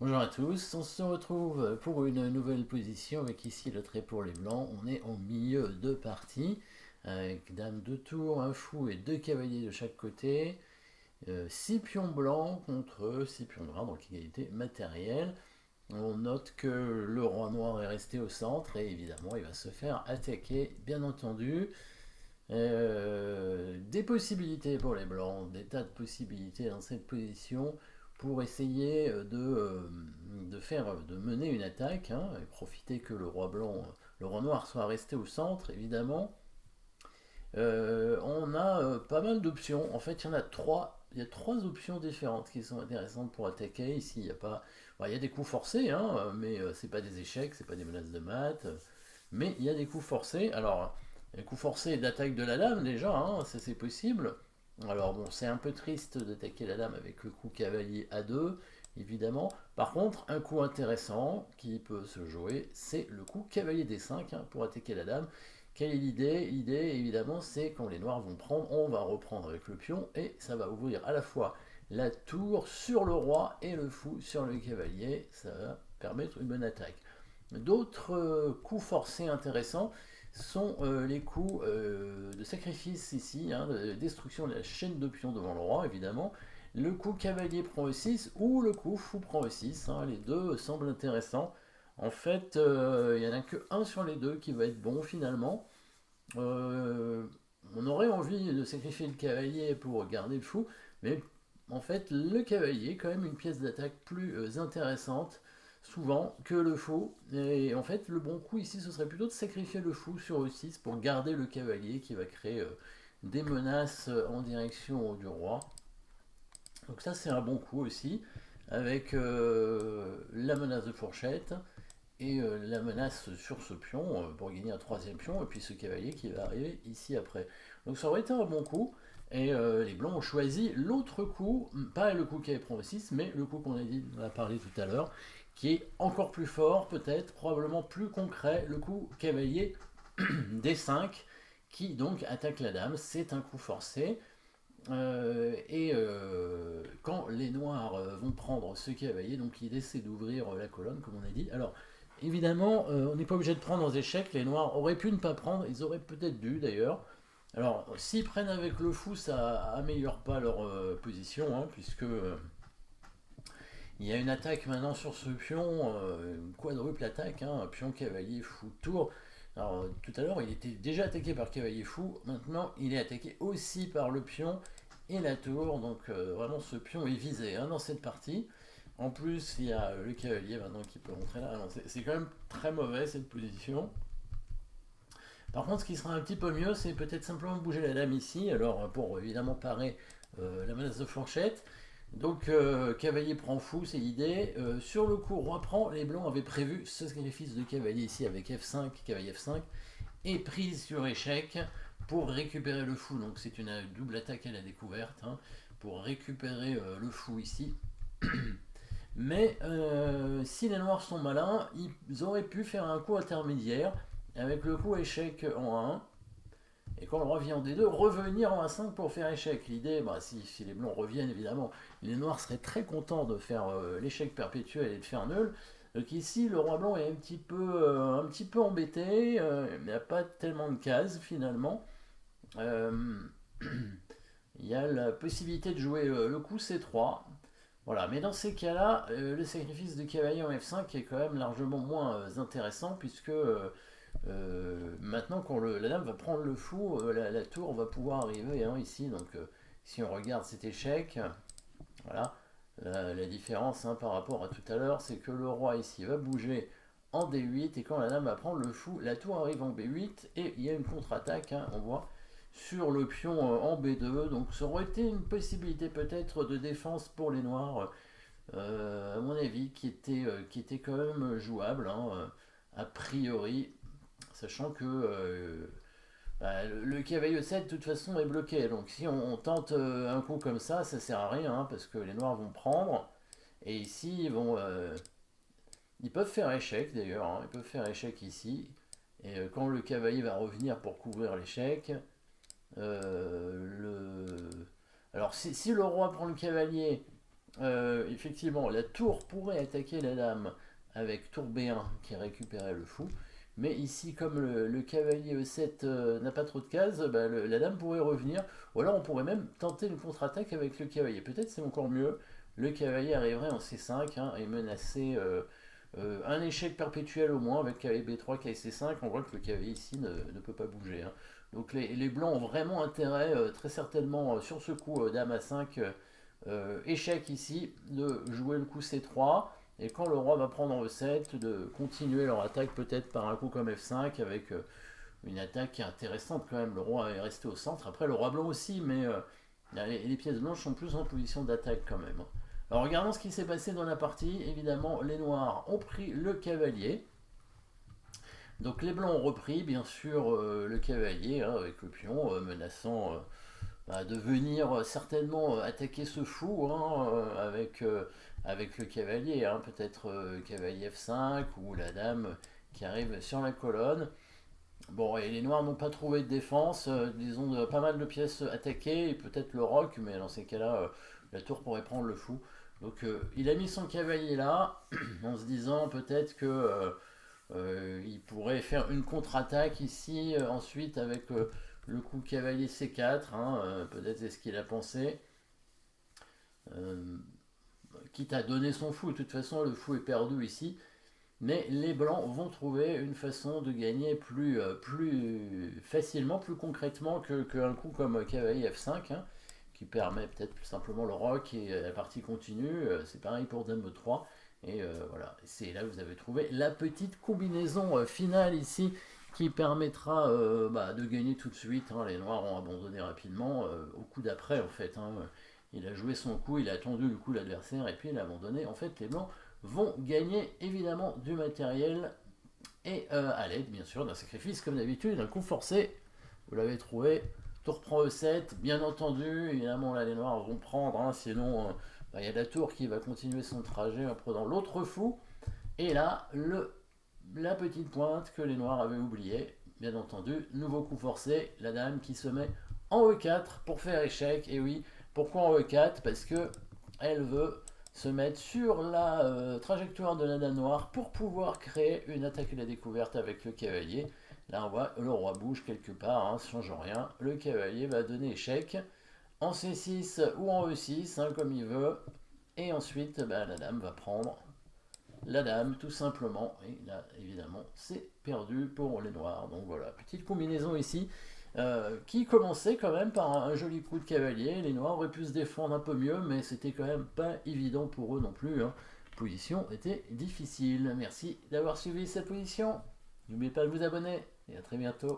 Bonjour à tous, on se retrouve pour une nouvelle position avec ici le trait pour les blancs. On est au milieu de partie avec dame de tour, un fou et deux cavaliers de chaque côté. 6 pions blancs contre 6 pions noirs, donc égalité matérielle. On note que le roi noir est resté au centre et évidemment il va se faire attaquer, bien entendu. Des possibilités pour les blancs, des tas de possibilités dans cette position pour essayer de mener une attaque, hein, et profiter que le roi noir soit resté au centre, évidemment. On a pas mal d'options. En fait, il y a trois options différentes qui sont intéressantes pour attaquer. Ici, il y a pas, bon, il y a des coups forcés, hein, mais c'est pas des échecs, c'est pas des menaces de mat. Mais il y a des coups forcés. Alors, les coups forcés d'attaque de la dame, déjà, hein, ça c'est possible. Alors bon, c'est un peu triste d'attaquer la dame avec le coup cavalier A2, évidemment. Par contre, un coup intéressant qui peut se jouer, c'est le coup cavalier D5, hein, pour attaquer la dame. Quelle est l'idée? L'idée, évidemment, c'est quand les noirs vont prendre, on va reprendre avec le pion et ça va ouvrir à la fois la tour sur le roi et le fou sur le cavalier. Ça va permettre une bonne attaque. D'autres coups forcés intéressants sont les coups de sacrifice ici, hein, de destruction de la chaîne de pions devant le roi, évidemment. Le coup cavalier prend E6 ou le coup fou prend E6, hein, les deux semblent intéressants. En fait, il n'y en a qu'un sur les deux qui va être bon finalement. Euh, on aurait envie de sacrifier le cavalier pour garder le fou, mais en fait, le cavalier est quand même une pièce d'attaque plus intéressante, souvent, que le fou. Et en fait, le bon coup ici, ce serait plutôt de sacrifier le fou sur E6 pour garder le cavalier qui va créer des menaces en direction du roi. Donc ça, c'est un bon coup aussi, avec la menace de fourchette et la menace sur ce pion pour gagner un troisième pion, et puis ce cavalier qui va arriver ici après. Donc ça aurait été un bon coup, et les blancs ont choisi l'autre coup, pas le coup qui avait prend 6, mais le coup qu'on a dit, on a parlé tout à l'heure, qui est encore plus fort, peut-être, probablement plus concret, le coup cavalier D5, qui donc attaque la dame, c'est un coup forcé. Quand les noirs vont prendre ce cavalier, donc l'idée c'est d'ouvrir la colonne, comme on a dit. Alors, évidemment, on n'est pas obligé de prendre aux échecs. Les noirs auraient pu ne pas prendre, ils auraient peut-être dû d'ailleurs. Alors, s'ils prennent avec le fou, ça améliore pas leur position, hein, puisque il y a une attaque maintenant sur ce pion, une quadruple attaque, hein, pion cavalier fou tour. Alors, tout à l'heure, il était déjà attaqué par cavalier fou, maintenant il est attaqué aussi par le pion et la tour, donc vraiment ce pion est visé, hein, dans cette partie. En plus, il y a le cavalier maintenant qui peut rentrer là. C'est quand même très mauvais cette position. Par contre, ce qui sera un petit peu mieux, c'est peut-être simplement bouger la dame ici, alors pour évidemment parer la menace de fourchette. Donc cavalier prend fou, c'est l'idée. Sur le coup, roi prend, les blancs avaient prévu ce sacrifice de cavalier ici avec F5, cavalier F5, et prise sur échec pour récupérer le fou. Donc c'est une double attaque à la découverte, hein, pour récupérer le fou ici. Mais si les noirs sont malins, ils auraient pu faire un coup intermédiaire avec le coup échec en 1. Et quand le roi vient en D2, revenir en A5 pour faire échec. L'idée, bah, si les blancs reviennent évidemment, les noirs seraient très contents de faire l'échec perpétuel et de faire nul. Donc ici, le roi blanc est un petit peu embêté, il n'y a pas tellement de cases finalement. Euh, il y a la possibilité de jouer le coup C3. Voilà, mais dans ces cas-là, le sacrifice de cavalier en F5 est quand même largement moins intéressant puisque maintenant quand la dame va prendre le fou, la tour va pouvoir arriver, hein, ici. Donc si on regarde cet échec, voilà, la différence, hein, par rapport à tout à l'heure, c'est que le roi ici va bouger en D8 et quand la dame va prendre le fou, la tour arrive en B8 et il y a une contre-attaque, hein, on voit, sur le pion en B2. Donc ça aurait été une possibilité peut-être de défense pour les noirs, à mon avis, qui était quand même jouable, hein, a priori, sachant que bah, le cavalier 7 de toute façon est bloqué. Donc si on tente un coup comme ça sert à rien, hein, parce que les noirs vont prendre. Et ici, ils peuvent faire échec d'ailleurs, hein, ils peuvent faire échec ici. Et quand le cavalier va revenir pour couvrir l'échec, euh, le... alors si le roi prend le cavalier, Effectivement, la tour pourrait attaquer la dame avec tour B1 qui récupérait le fou. Mais ici, comme le cavalier E7 n'a pas trop de cases, bah, la dame pourrait revenir. Ou alors on pourrait même tenter une contre-attaque avec le cavalier. Peut-être c'est encore mieux. Le cavalier arriverait en C5 hein, et menacer un échec perpétuel au moins avec cavalier B3, cavalier C5. On voit que le cavalier ici ne peut pas bouger. Hein. Donc les blancs ont vraiment intérêt, très certainement, sur ce coup dame A5, échec ici, de jouer le coup C3. Et quand le roi va prendre en E7, de continuer leur attaque peut-être par un coup comme F5 avec une attaque qui est intéressante quand même. Le roi est resté au centre. Après, le roi blanc aussi, mais les pièces blanches sont plus en position d'attaque quand même. Alors, regardons ce qui s'est passé dans la partie. Évidemment, les noirs ont pris le cavalier. Donc, les blancs ont repris, bien sûr, le cavalier hein, avec le pion, menaçant de venir certainement attaquer ce fou hein, avec le cavalier. Hein, peut-être cavalier F5 ou la dame qui arrive sur la colonne. Bon, et les noirs n'ont pas trouvé de défense, disons pas mal de pièces attaquées, et peut-être le roc, mais dans ces cas-là, la tour pourrait prendre le fou. Donc il a mis son cavalier là, en se disant peut-être que il pourrait faire une contre-attaque ici, ensuite avec le coup cavalier C4, hein, peut-être c'est ce qu'il a pensé. Euh, Quitte à donner son fou, de toute façon le fou est perdu ici. Mais les blancs vont trouver une façon de gagner plus facilement, plus concrètement qu'un coup comme cavalier F5, hein, qui permet peut-être plus simplement le roc et la partie continue. C'est pareil pour dame E3. Et voilà, c'est là que vous avez trouvé la petite combinaison finale ici qui permettra de gagner tout de suite. Hein. Les noirs ont abandonné rapidement au coup d'après en fait. Hein. Il a joué son coup, il a attendu le coup de l'adversaire et puis il a abandonné. En fait, les blancs vont gagner évidemment du matériel et à l'aide bien sûr d'un sacrifice comme d'habitude, d'un coup forcé. Vous l'avez trouvé, tour prend E7, bien entendu, évidemment là les noirs vont prendre, hein, sinon il y a la tour qui va continuer son trajet en prenant l'autre fou. Et là, la petite pointe que les noirs avaient oubliée, bien entendu, nouveau coup forcé, la dame qui se met en E4 pour faire échec. Et oui, pourquoi en E4? Parce que elle veut se mettre sur la trajectoire de la dame noire pour pouvoir créer une attaque à la découverte avec le cavalier. Là, on voit le roi bouge quelque part, hein, ça change rien. Le cavalier va donner échec en C6 ou en E6, hein, comme il veut. Et ensuite, la dame va prendre la dame, tout simplement. Et là, évidemment, c'est perdu pour les noirs. Donc voilà, petite combinaison ici. Qui commençait quand même par un joli coup de cavalier. Les noirs auraient pu se défendre un peu mieux, mais c'était quand même pas évident pour eux non plus. Hein. La position était difficile. Merci d'avoir suivi cette position. N'oubliez pas de vous abonner et à très bientôt.